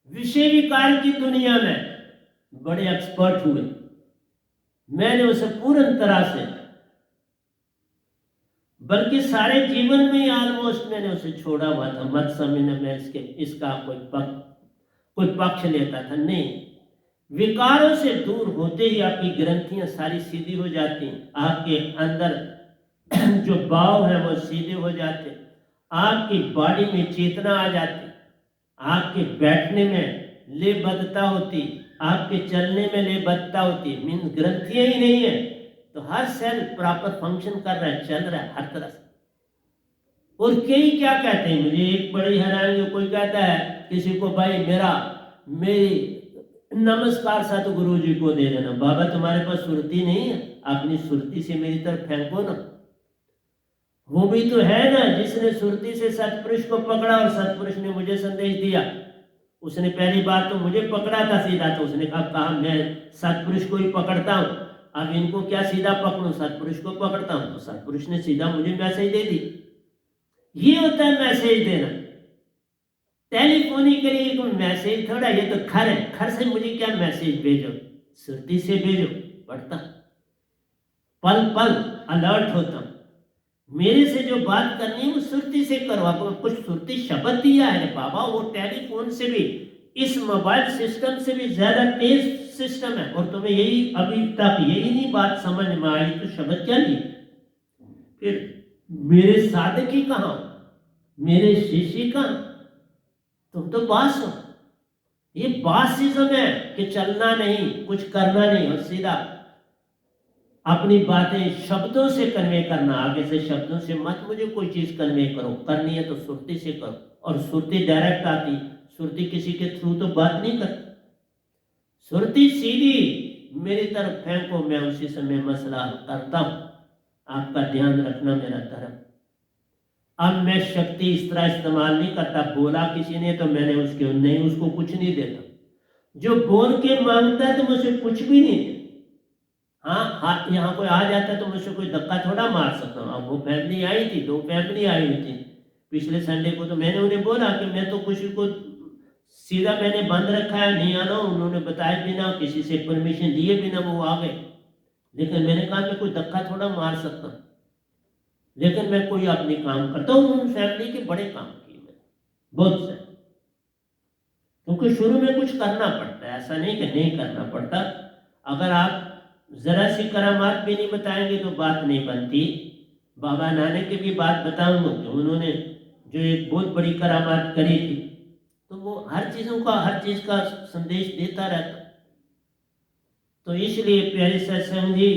विषय विकार की दुनिया में बड़े एक्सपर्ट हुए। मैंने उसे पूर्ण तरह से, बल्कि सारे जीवन में ही ऑलमोस्ट मैंने उसे छोड़ा हुआ था। मत समझना मैं इसका कोई पक्ष लेता था, नहीं। विकारों से दूर होते ही आपकी ग्रंथियां सारी सीधी हो जाती हैं, आपके अंदर जो भाव है वो सीधे हो जाते, आपकी बॉडी में चेतना आ जाती, आपके बैठने में लेबद्धता होती, आपके चलने में लेबद्धता होती। मीन ग्रंथियां ही नहीं है तो हर सेल प्रॉपर फंक्शन कर रहा है, चल रहा है हर तरह से। और कई क्या कहते हैं, मुझे एक बड़ी हैरानी, कोई कहता है किसी को, भाई मेरी नमस्कार सतगुरु जी को दे देना। बाबा तुम्हारे पास सुरती नहीं है, अपनी सुरती से मेरी तरफ फेंको ना। वो भी तो है ना जिसने सुरती से सतपुरुष को पकड़ा, और सतपुरुष ने मुझे संदेश दिया। उसने पहली बार तो मुझे पकड़ा था सीधा, तो उसने कहा मैं सतपुरुष को ही पकड़ता हूं, अब इनको क्या सीधा पकड़ूं, सतपुरुष को पकड़ता हूं। तो सतपुरुष ने सीधा मुझे मैसेज दे दी। ये होता है मैसेज देना। टेलीफोनिकली कोई मैसेज थोड़ा, ये तो खर है, खर से मुझे क्या मैसेज भेजो, सुरती से भेजो, पढ़ता पल पल अलर्ट होता हूं। मेरे से जो बात करनी है वो सुरती से करो। आपको कुछ सुरती शब्द दिया है बाबा, वो टेलीफोन से भी, इस मोबाइल सिस्टम से भी ज्यादा तेज सिस्टम है, और तुम्हें यही अभी तक यही नहीं बात समझ में आई तो शब्द क्या लिए। फिर मेरे साधक ही कहां, मेरे शिष्य कहां, तुम तो बास हो। ये बासिज्म है कि चलना नहीं, कुछ करना नहीं, और सीधा अपनी बातें शब्दों से कन्वे करना। आगे से शब्दों से मत मुझे कोई चीज कन्वे करो, करनी है तो सुरती से करो। और सुरती डायरेक्ट आती, सुरती किसी के थ्रू तो बात नहीं करती, सुरती सीधी मेरी तरफ फेंको, मैं उसी समय मसला करता हूं। आपका ध्यान रखना मेरा धर्म। अब मैं शक्ति इस तरह इस्तेमाल नहीं करता, बोला किसी ने तो मैंने उसके नहीं, उसको कुछ नहीं देता। जो बोल के मांगता है तो मुझे कुछ भी नहीं देता। हाँ, यहाँ कोई आ जाता है तो मुझसे कोई धक्का थोड़ा मार सकता हूँ। अब वो फैमिली आई थी, 2 फैमिली आई हुई थी पिछले संडे को, तो मैंने उन्हें बोला कि मैं तो किसी को सीधा मैंने बंद रखा है, नहीं आना। उन्होंने बताए बिना, किसी से परमिशन दिए बिना वो आ गए। लेकिन मैंने कहा मैं कोई धक्का थोड़ा मार सकता हूँ, लेकिन मैं कोई अपनी काम करता हूँ। उन फैमिली के बड़े काम किए मैंने, बहुत से, क्योंकि शुरू में कुछ करना पड़ता है, ऐसा नहीं कि नहीं करना पड़ता। अगर आप जरा सी करामात भी नहीं बताएंगे तो बात नहीं बनती। बाबा नानक की भी बात बताऊंगा कि उन्होंने जो एक बहुत बड़ी करामात करी थी, तो वो हर चीज का संदेश देता रहता। तो इसलिए प्यारे सत्संग जी,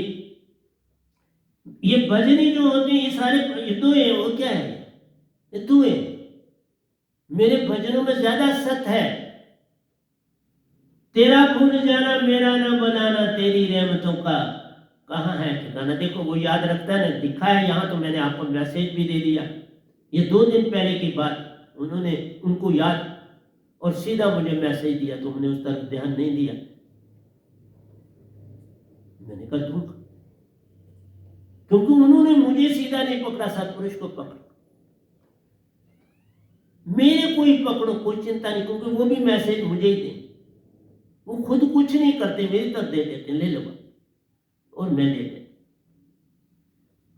ये भजनी जो होती है, ये सारे ये दुए, वो क्या है, ये दुए। मेरे भजनों में ज्यादा सत है। तेरा भूल जाना मेरा न बनाना, तेरी रहमतों का कहाँ है ठिकाना। देखो वो याद रखता है ना, दिखा है यहाँ, तो मैंने आपको मैसेज भी दे दिया। ये 2 दिन पहले की बात, उन्होंने उनको याद, और सीधा मुझे मैसेज दिया, तो हमने उस तरफ ध्यान नहीं दिया। मैंने कहा दूंगा, क्योंकि उन्होंने मुझे सीधा नहीं पकड़ा, सतपुरुष को पकड़ा। मेरे को ही पकड़ो, कोई चिंता नहीं, क्योंकि वो भी मैसेज मुझे ही दे। वो खुद कुछ नहीं करते, मेरी तरफ दे देते, ले लो, और मैं ले लेता।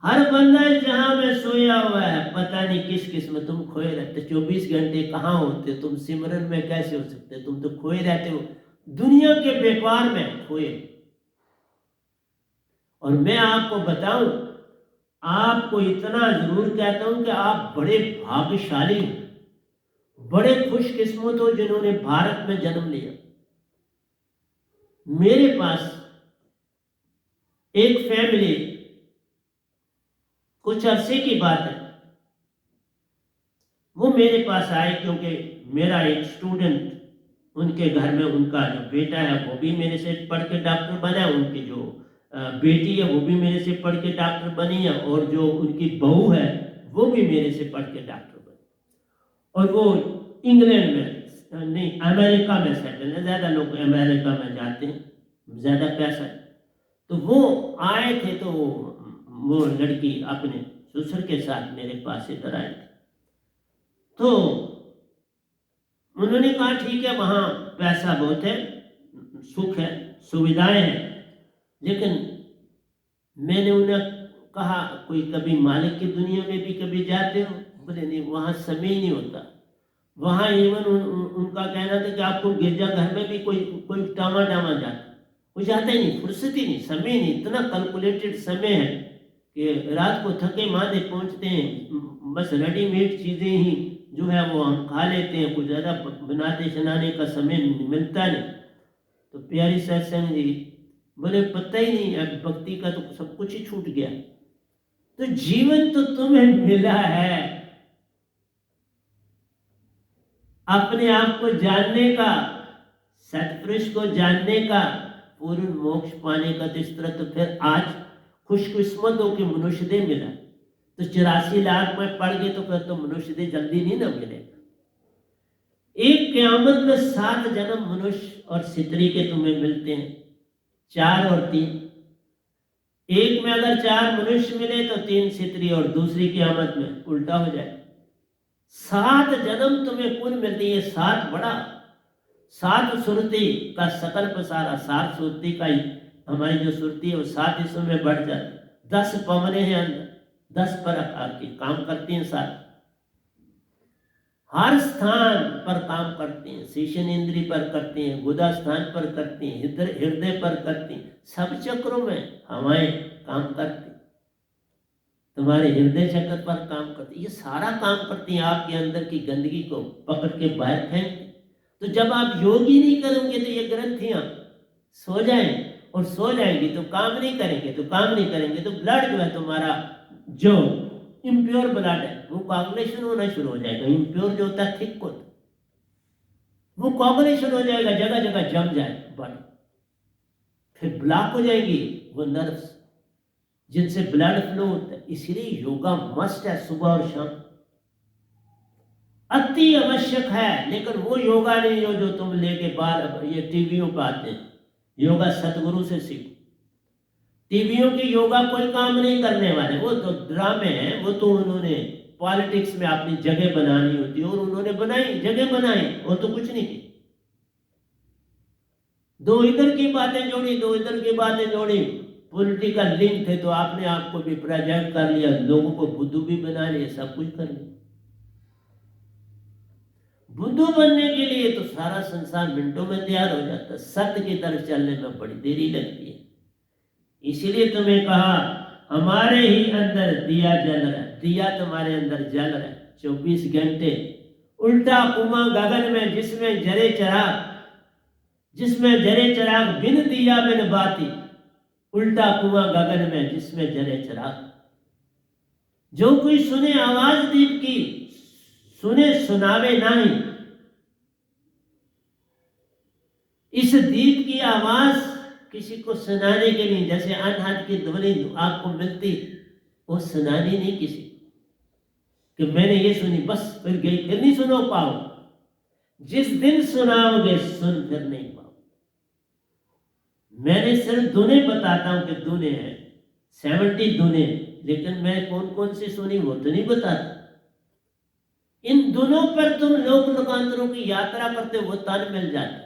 हर बंदा जहां में सोया हुआ है, पता नहीं किस किस में तुम खोए रहते। 24 घंटे कहाँ होते तुम, सिमरन में कैसे हो सकते, तुम तो खोए रहते हो दुनिया के व्यापार में खोए। और मैं आपको बताऊं, आपको इतना जरूर कहता हूं कि आप बड़े भाग्यशाली हो, बड़े खुशकिस्मत हो जिन्होंने भारत में जन्म लिया। मेरे पास एक फैमिली, कुछ अरसे की बात है, वो मेरे पास आए, क्योंकि मेरा एक स्टूडेंट, उनके घर में उनका जो बेटा है वो भी मेरे से पढ़ के डॉक्टर बना, उनकी जो बेटी है वो भी मेरे से पढ़ के डॉक्टर बनी है, और जो उनकी बहू है वो भी मेरे से पढ़ के डॉक्टर बनी। और वो इंग्लैंड में नहीं, अमेरिका में सेटल है। ज़्यादा लोग अमेरिका में जाते हैं, ज़्यादा पैसा है। तो वो आए थे, तो वो लड़की अपने ससुर के साथ मेरे पास इधर आई थी। तो उन्होंने कहा ठीक है, वहाँ पैसा बहुत है, सुख है, सुविधाएं हैं, लेकिन मैंने उन्हें कहा कोई कभी मालिक की दुनिया में भी कभी जाते हो? बोले नहीं, वहाँ समय ही नहीं होता। वहाँ इवन उनका कहना था कि आपको गिरजाघर में भी कोई कोई टामा टामा जाता, वो जाता ही नहीं, फुर्सत ही नहीं, समय नहीं, इतना कैलकुलेटेड समय है कि रात को थके मांदे पहुँचते हैं, बस रेडीमेड चीज़ें ही जो है वो हम खा लेते हैं, कुछ ज़्यादा बनाते शनाने का समय मिलता नहीं। तो प्यारी सत्संग जी बोले पता ही नहीं, अब भक्ति का तो सब कुछ ही छूट गया। तो जीवन तो तुम्हें मिला है, अपने आप को जानने का, सतपुरुष को जानने का, पूर्ण मोक्ष पाने का। तो इस तरह तो फिर आज खुशकिस्मत हो कि मनुष्य देह मिला। तो 84 लाख में पड़ गए तो फिर तो मनुष्य देह जल्दी नहीं ना मिलेगा। एक क़यामत में 7 जन्म मनुष्य और सितरी के तुम्हें मिलते हैं, 4 और 3। एक में अगर 4 मनुष्य मिले तो 3 सितरी, और दूसरी क़यामत में उल्टा हो जाए। 7 जन्म तुम्हें कुल मिलती है। 7 बड़ा, 7 सुरती का सकल पसारा, 7 सुरती का ही हमारी जो सुरती है वो 7 हिस्सों में बढ़ जाती। 10 पवने हैं अंदर, 10 पर आके काम करती हैं 7। हर स्थान पर काम करते हैं, शेषन इंद्री पर करते हैं, गुदा स्थान पर करते हैं, हृदय पर करते हैं, सब चक्रों में हवाएं काम करती, तुम्हारे हृदय चक्र पर काम करती, ये सारा काम करती हैं आपके अंदर की गंदगी को पकड़ के बाहर फेंकती। तो जब आप योगी नहीं करोगे तो ये ग्रंथियां सो जाएं, और सो जाएंगी तो काम नहीं करेंगे, तो काम नहीं करेंगे तो ब्लड जो है तुम्हारा जो इम्प्योर ब्लड है वो कोगुलेशन होना शुरू हो जाएगा। इम्प्योर जो होता है थिक होता, वो कोगुलेशन हो जाएगा, जगह जगह जम जाए ब्लड, फिर ब्लॉक हो जाएगी वो नर्व्स जिनसे ब्लड फ्लो होता है। इसलिए योगा मस्ट है, सुबह और शाम अति आवश्यक है। लेकिन वो योगा नहीं हो जो तुम लेके बाहर ये टीवियों पर आते हैं। योगा सतगुरु से सीखो। टीवियों की योगा कोई काम नहीं करने वाले, वो तो ड्रामे हैं, वो तो उन्होंने पॉलिटिक्स में अपनी जगह बनानी होती है, और उन्होंने बनाई, जगह बनाई, वो तो कुछ नहीं की। 2 इधर की बातें जोड़ी, 2 इधर की बातें जोड़ी, पॉलिटिकल लिंक थे तो आपने आपको भी प्रेजेंट कर लिया, लोगों को बुद्धू भी बना लिया, सब कुछ कर लिया। बुद्धू बनने के लिए तो सारा संसार मिनटों में तैयार हो जाता, सत्य की तरफ चलने में बड़ी देरी लगती है। इसीलिए तुम्हें कहा हमारे ही अंदर दिया जल रहा है, दिया तुम्हारे अंदर जल रहा है 24 घंटे। उल्टा कुआं गगन में जिसमें जरे चिराग, जिसमें जरे चिराग बिन दिया बिन बाती, उल्टा कुआं गगन में जिसमें जरे चिराग। जो कोई सुने आवाज दीप की, सुने सुनावे नहीं, इस दीप की आवाज किसी को सुनाने के लिए, जैसे अनहद की ध्वनि आपको मिलती, वो सुनानी नहीं किसी कि मैंने ये सुनी बस फिर गई, फिर नहीं सुनो पाओ। जिस दिन सुनाओगे सुन फिर नहीं पाओ। मैंने सिर्फ धुने बताता हूं कि धुने हैं 70 धुने, लेकिन मैं कौन कौन सी सुनी वो तो नहीं बताता। इन धुनों पर तुम लोक लोकांतरों की यात्रा करते वो तन मिल जाता।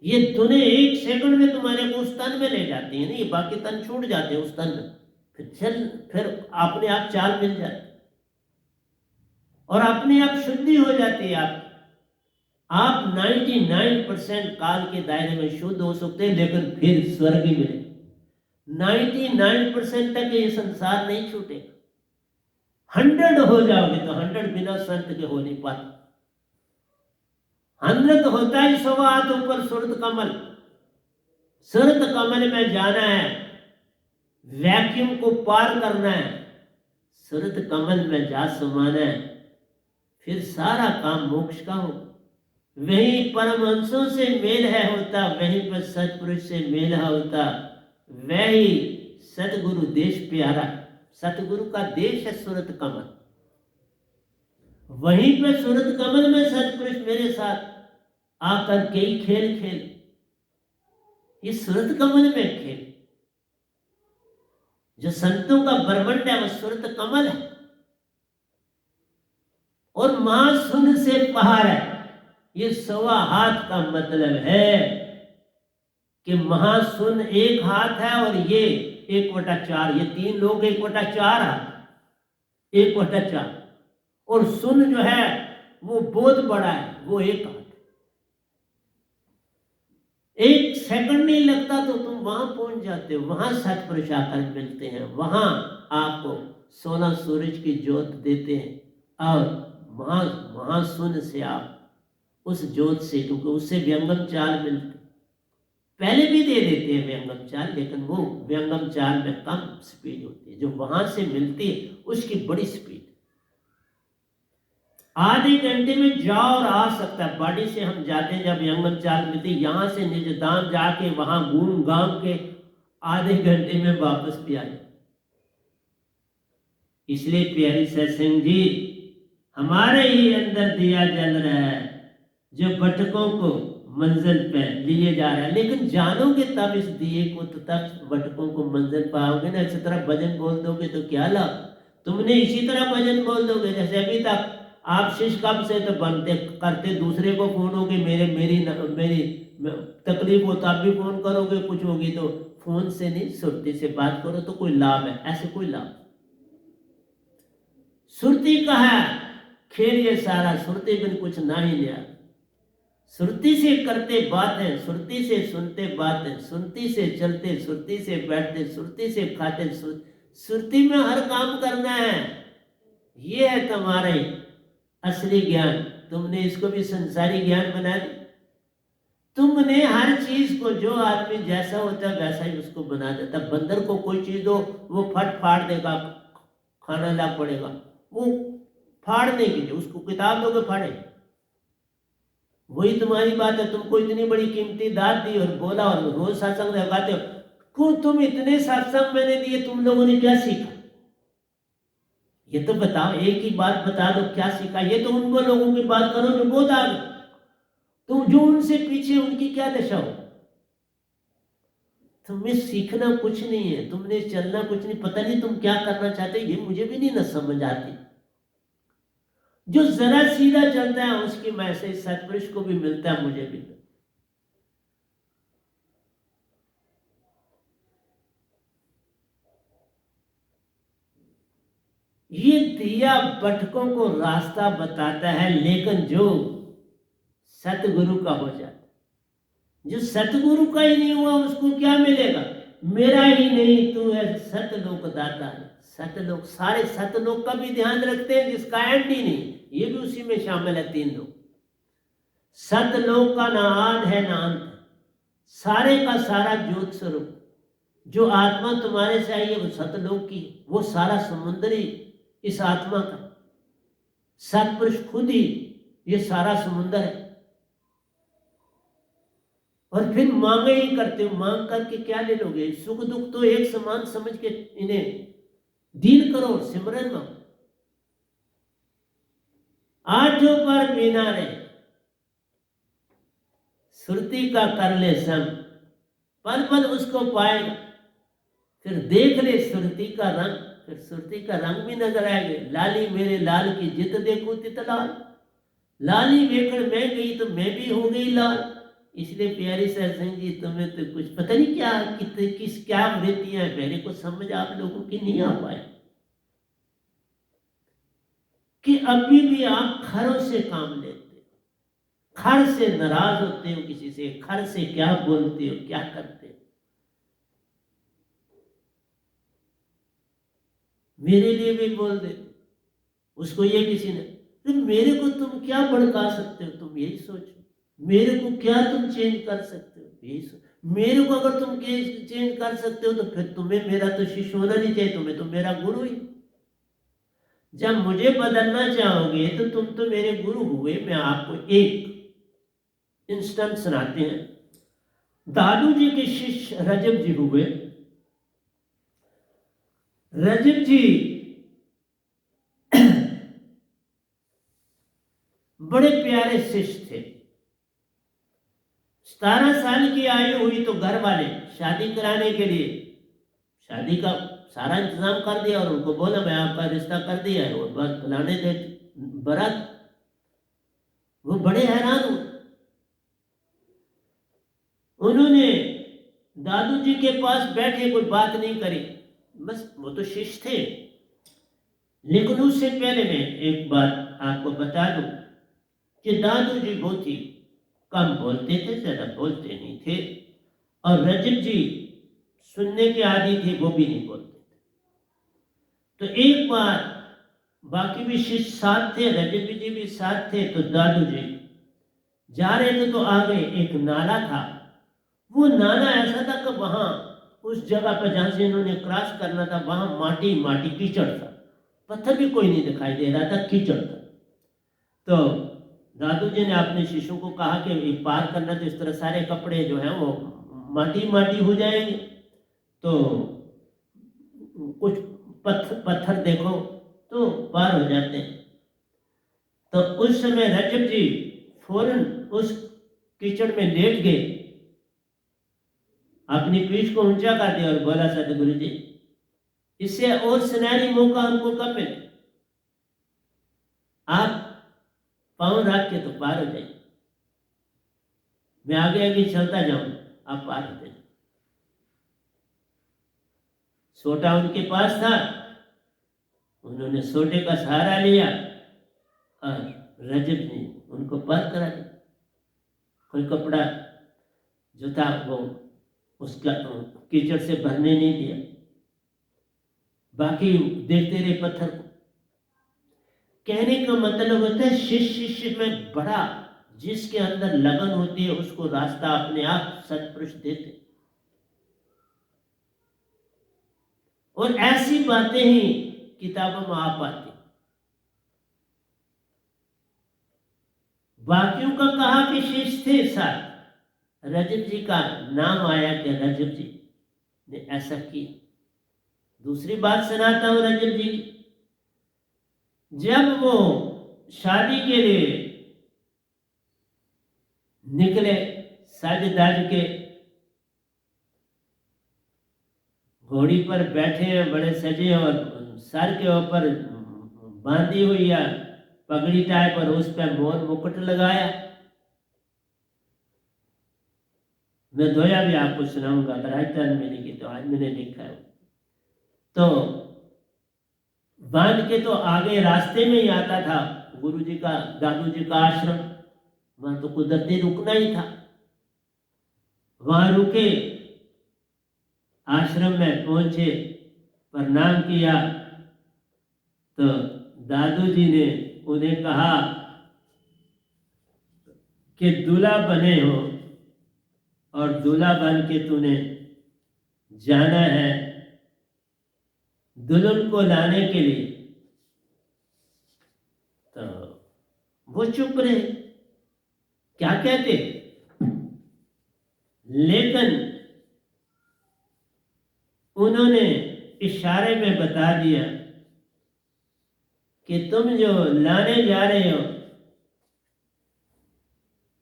ये धुने 1 सेकंड में तुम्हारे को उस तन में ले जाती है, नहीं बाकी तन छूट जाते हैं उस तन में, फिर अपने आप चाल मिल जाती और अपने आप शुद्धि हो जाती है। आप 99% काल के दायरे में शुद्ध हो सकते हैं, लेकिन फिर स्वर्ग ही मिले। 99% तक ये संसार नहीं छूटेगा। 100 हो जाओगे तो 100 बिना संत के हो नहीं पाते। 100 होता है 100 हाथ ऊपर सुरत कमल। सुरत कमल में जाना है, वैक्यूम को पार करना है, सुरत कमल में जा समाना है, फिर सारा काम मोक्ष का हो। वहीं परमहंसों से मेल है होता, वहीं पर सतपुरुष से मेल है होता, वही सतगुरु देश प्यारा। सतगुरु का देश है सुरत कमल। वहीं पर सुरत कमल में सतपुरुष मेरे साथ आकर के ही खेल खेल, ये सुरत कमल में खेल। जो संतों का ब्रह्मांड है वो सुरत कमल है। और महाशून्य से पहाड़ है, ये 1.25 का मतलब है कि महाशून्य 1 हाथ है और ये 1/4, ये 3 लोग 1/4 हाथ, 1/4, और शून्य जो है वो बहुत बड़ा है, वो 1 हाथ। 1 सेकंड नहीं लगता तो तुम वहां पहुंच जाते हो, वहां सतपुरुष आकर मिलते हैं, वहां आपको 16 सूरज की ज्योत देते हैं और महाशून्य से आप उस ज्योत से, क्योंकि उससे व्यंगम चाल मिलते, पहले भी दे देते हैं व्यंगम चाल, लेकिन वो व्यंगम चाल में कम स्पीड होती है, जो वहां से मिलती है उसकी बड़ी स्पीड। आधे घंटे में जाओ और आ सकता है। बाड़ी से हम जाते हैं जब व्यंगम चाल मिलती, यहां से निजदान जाके वहां घूम घाम के आधे घंटे में वापस भी आ जाए। इसलिए प्यारी सत्संग जी, हमारे ही अंदर दिया जल रहा है जो भटकों को मंजिल पे लिए जा रहा है, लेकिन जानोगे तब इस दिए को, तो तब भटकों को मंजिल पाओगे ना। इसी तरह भजन बोल दोगे तो क्या लाभ, तुमने इसी तरह भजन बोल दोगे जैसे अभी तक आप शिष्य कब से तो बनते करते, दूसरे को फोन होगी, मेरी तकलीफ हो तब भी फोन करोगे, कुछ होगी तो फोन से नहीं, सुरती से बात करो तो कोई लाभ है, ऐसे कोई लाभ। सुरती का है खेल ये सारा, सुरती बिन कुछ ना ही लिया। सुरती से करते बातें, सुरती से सुनते बातें, सुरती से चलते, सुरती से बैठते, सुरती से खाते, सुरती में हर काम करना है। ये है तुम्हारे असली ज्ञान। तुमने इसको भी संसारी ज्ञान बना दिया। तुमने हर चीज को, जो आदमी जैसा होता है वैसा ही उसको बना देता। बंदर को कोई चीज दो वो फट फाड़ देगा, खाना ला पड़ेगा, वो फाड़ने के लिए, उसको किताब दोगे फाड़े। वही तुम्हारी बात है, तुमको इतनी बड़ी कीमती दात दी और बोला और रोज सत्संग लगाते हो, क्यों तुम इतने सत्संग मैंने दिए, तुम लोगों ने क्या सीखा? ये तो बताओ, एक ही बात बता दो, क्या सीखा? ये तो उन लोगों की बात करो जो बहुत आगे, तुम जो उनसे पीछे, उनकी क्या दशा हो। तुम्हें सीखना कुछ नहीं है, तुमने चलना कुछ नहीं, पता नहीं तुम क्या करना चाहते, ये मुझे भी नहीं ना समझ आती। जो जरा सीधा चलता है उसकी मैसेज सतपुरुष को भी मिलता है, मुझे भी। ये दिया भटकों को रास्ता बताता है, लेकिन जो सतगुरु का हो जाता, जो सतगुरु का ही नहीं हुआ उसको क्या मिलेगा? मेरा ही नहीं तू है सतलोक दाता है। सतलोक, सारे सतलोक का भी ध्यान रखते हैं जिसका एंड ही नहीं, ये भी उसी में शामिल है। 3 लोग, सतलोक का ना आद है ना अंत, सारे का सारा ज्योत स्वरूप। जो आत्मा तुम्हारे से आई है वो सतलोक की, वो सारा समुद्री इस आत्मा का, सतपुरुष खुद ही ये सारा समुद्र है। और फिर मांगे ही करते हो, मांग करके क्या ले लोगे? सुख दुख तो एक समान समझ के इन्हें डील करो, सिमरन में। आज जो पर बिना रे सुरती का कर ले संग, पल पल उसको पाएगा। फिर देख ले सुरती का रंग, फिर सुरती का रंग भी नजर आएगा। लाली मेरे लाल की जित देखो तित लाल, लाली वेखड़ मैं गई तो मैं भी हो गई लाल। इसलिए प्यारी सत्संग जी, तुम्हें तो कुछ पता नहीं क्या किस क्या वृत्तियां, मेरे को समझ आप लोगों की नहीं आ पाए कि अभी भी आप खरों से काम लेते हो, खर से नाराज होते हो किसी से, खर से क्या बोलते हो, क्या करते हो। मेरे लिए भी बोल दे उसको, ये किसी ने, तो मेरे को तुम क्या भड़का सकते हो? तुम यही सोचो, मेरे को क्या तुम चेंज कर सकते हो? यही सोचो। मेरे को अगर तुम चेंज कर सकते हो तो फिर तुम्हें मेरा तो शिष्य होना नहीं चाहिए, तुम्हें तो मेरा गुरु ही। जब मुझे बदलना चाहोगे तो तुम तो मेरे गुरु हुए। मैं आपको एक इंस्टेंस सुनाते हैं। दादू जी के शिष्य रजब जी हुए। रजब जी बड़े प्यारे शिष्य थे। 17 साल की आयु हुई तो घर वाले शादी कराने के लिए शादी का सारा इंतजाम कर दिया और उनको बोला मैं आपका रिश्ता कर दिया है और बस फलाने थे बारात। वो बड़े हैरान हुए। उन्होंने दादू जी के पास बैठे कोई बात नहीं करी, बस वो तो शिष्य थे। लेकिन उससे पहले मैं एक बात आपको बता दूं कि दादू जी बहुत ही कम बोलते थे, ज्यादा बोलते नहीं थे, और रजब जी सुनने के आदी थे, वो भी नहीं बोलते थे। तो एक बार बाकी भी शिष्य साथ थे, रजब जी भी साथ थे, तो दादू जी जा रहे थे, तो आगे एक नाला था। वो नाला ऐसा था कि वहां उस जगह पर जहां से इन्होंने क्रॉस करना था, वहां माटी माटी कीचड़ था, पत्थर भी कोई नहीं दिखाई दे रहा था, कीचड़ था। तो दादू जी ने अपने शिष्यों को कहा कि ये पार करना, तो इस तरह सारे कपड़े जो हैं वो माटी माटी हो जाएंगे, तो कुछ पत्थर पत्थर देखो तो पार हो जाते हैं। तो उस समय रजब जी फौरन उस कीचड़ में लेट गए, अपनी पीठ को ऊंचा कर दिया और बोला, सतगुरु जी इससे और सुनहरी मौका हमको कब मिले, आप पांव रख के तो पार हो जाए, मैं आगे आगे चलता जाऊं, आप पार हो जाए। सोटा उनके पास था, उन्होंने सोटे का सहारा लिया और रजब ने उनको पार करा दिया। कोई कपड़ा जो था वो उसका कीचड़ से भरने नहीं दिया, बाकी देखते रहे पत्थर को। कहने का मतलब होता है शिष्य शिष्य में बड़ा, जिसके अंदर लगन होती है उसको रास्ता अपने आप सत्पुरुष देते। और ऐसी बातें ही किताबों में आ पाती। बाकियों का कहा कि शिष्य थे साथ, रजब जी का नाम आया कि रजब जी ने ऐसा किया। दूसरी बात सुनाता हूं रजब जी, जब वो शादी के लिए निकले, सज धज के घोड़ी पर बैठे हैं, बड़े सजे, और सर के ऊपर बांधी हुई है पगड़ी टाइप, और उस पर मोर मुकुट लगाया। मैं दोया भी आपको सुनाऊंगा, अगर आज तक मिलेगी तो, आज मैंने लिखा है। तो बांध के तो आगे रास्ते में ही आता था गुरु जी का, दादू जी का आश्रम, वहां तो कुदरती रुकना ही था। वहां रुके, आश्रम में पहुंचे, प्रणाम किया, तो दादू जी ने उन्हें कहा कि दूल्हा बने हो और दूल्हा बन के तूने जाना है दुल्हन को लाने के लिए। तो वो चुप रहे, क्या कहते, लेकिन उन्होंने इशारे में बता दिया कि तुम जो लाने जा रहे हो,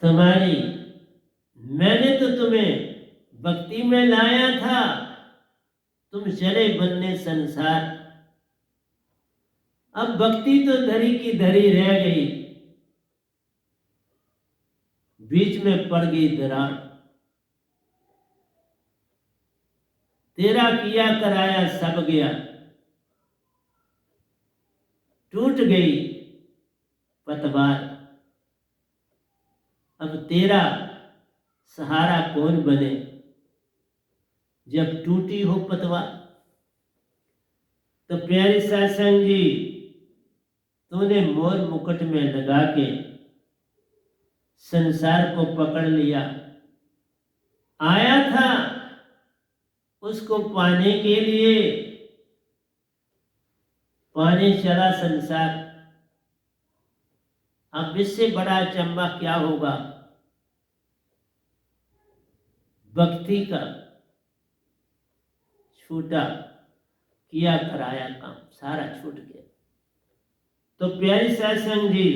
तुम्हारी, मैंने तो तुम्हें भक्ति में लाया था, तुम चले बनने संसार। अब भक्ति तो धरी की धरी रह गई, बीच में पड़ गई दरार। तेरा किया कराया सब गया, टूट गई पतवार। अब तेरा सहारा कौन बने जब टूटी हो पतवार। तो प्यारे सत्संग जी, तूने मोर मुकुट में लगा के संसार को पकड़ लिया, आया था उसको पाने के लिए, पाने चला संसार। अब इससे बड़ा अचंभा क्या होगा, भक्ति का छूटा किया कराया काम सारा छूट गया। तो प्यारी सत्संग जी,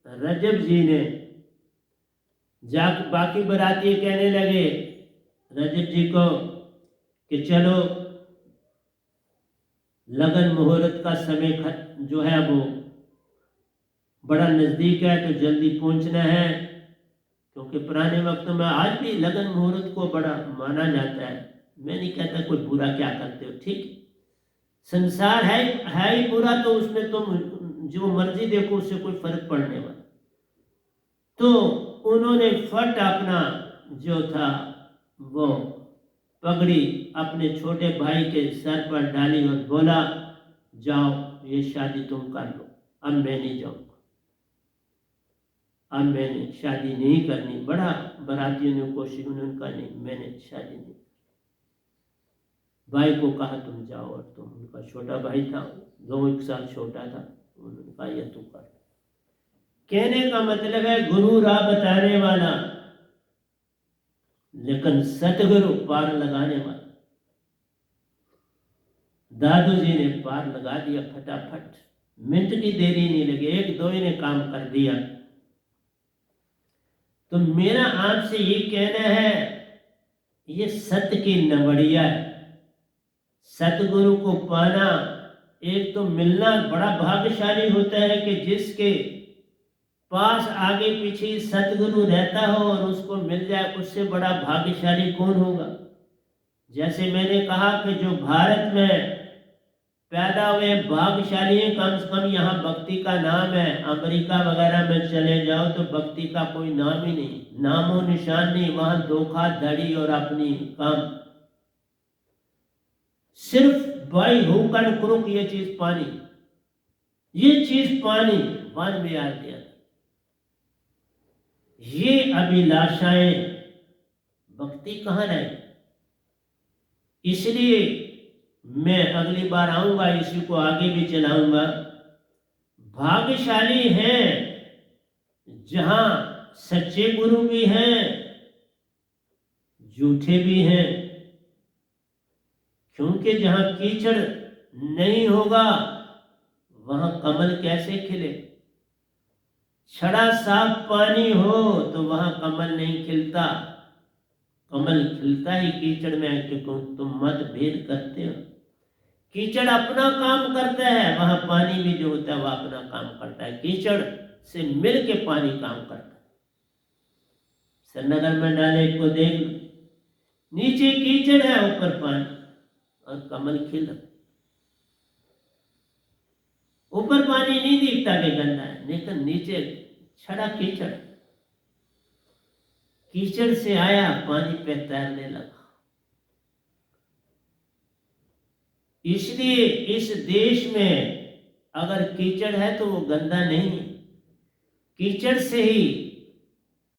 रजब जी ने जा, बाकी बराती कहने लगे रजब जी को कि चलो लगन मुहूर्त का समय जो है वो बड़ा नज़दीक है तो जल्दी पहुंचना है, क्योंकि पुराने वक्तों में आज भी लगन मुहूर्त को बड़ा माना जाता है। मैं नहीं कहता कोई बुरा क्या करते हो, ठीक है, संसार है ही बुरा, तो उसमें तुम जो मर्जी देखो उससे कोई फर्क पड़ने वाला। तो उन्होंने फट अपना जो था वो पगड़ी अपने छोटे भाई के सर पर डाली और बोला, जाओ ये शादी तुम कर लो, अब मैं नहीं जाऊंगा, अब मैंने शादी नहीं करनी। बड़ा बारातियों ने कोशिश, उन्होंने कहा नहीं, मैंने शादी नहीं। भाई को कहा तुम जाओ, और तुम, उनका छोटा भाई था, 2-1 साल छोटा था, उन्होंने कहा यह तू कर। कहने का मतलब है गुरु राह बताने वाला, लेकिन सतगुरु पार लगाने वाला। दादू जी ने पार लगा दिया फटाफट, मिनट की देरी नहीं लगी, 1-2 ने काम कर दिया। तो मेरा आपसे ये कहना है, ये सत्य की नवड़िया है। सतगुरु को पाना, एक तो मिलना बड़ा भाग्यशाली होता है कि जिसके पास आगे पीछे सतगुरु रहता हो और उसको मिल जाए, उससे बड़ा भाग्यशाली कौन होगा। जैसे मैंने कहा कि जो भारत में पैदा हुए भाग्यशाली हैं, कम से कम यहाँ भक्ति का नाम है। अमेरिका वगैरह में चले जाओ तो भक्ति का कोई नाम ही नहीं, नामो निशान नहीं, वहां धोखाधड़ी और अपनी काम, सिर्फ बाई हुक एंड क्रुक ये चीज पानी, ये चीज पानी वन में आ गया। ये अभिलाषाएं भक्ति कहाँ रहे। इसलिए मैं अगली बार आऊंगा, इसी को आगे भी चलाऊंगा। भाग्यशाली हैं जहां सच्चे गुरु भी हैं, झूठे भी हैं, क्योंकि जहां कीचड़ नहीं होगा वहां कमल कैसे खिले। छड़ा साफ पानी हो तो वहां कमल नहीं खिलता, कमल खिलता ही कीचड़ में, क्योंकि तुम मतभेद करते हो। कीचड़ अपना काम करता है, वहां पानी भी जो होता है वह अपना काम करता है, कीचड़ से मिल के पानी काम करता है। श्रीनगर में डाले को देख, नीचे कीचड़ है ऊपर पानी, और कमल खिल। ऊपर पानी नहीं दिखता कि गंदा है, लेकिन नीचे छड़ा कीचड़, कीचड़ से आया पानी पे तैरने लगा। इसलिए इस देश में अगर कीचड़ है तो वो गंदा नहीं है, कीचड़ से ही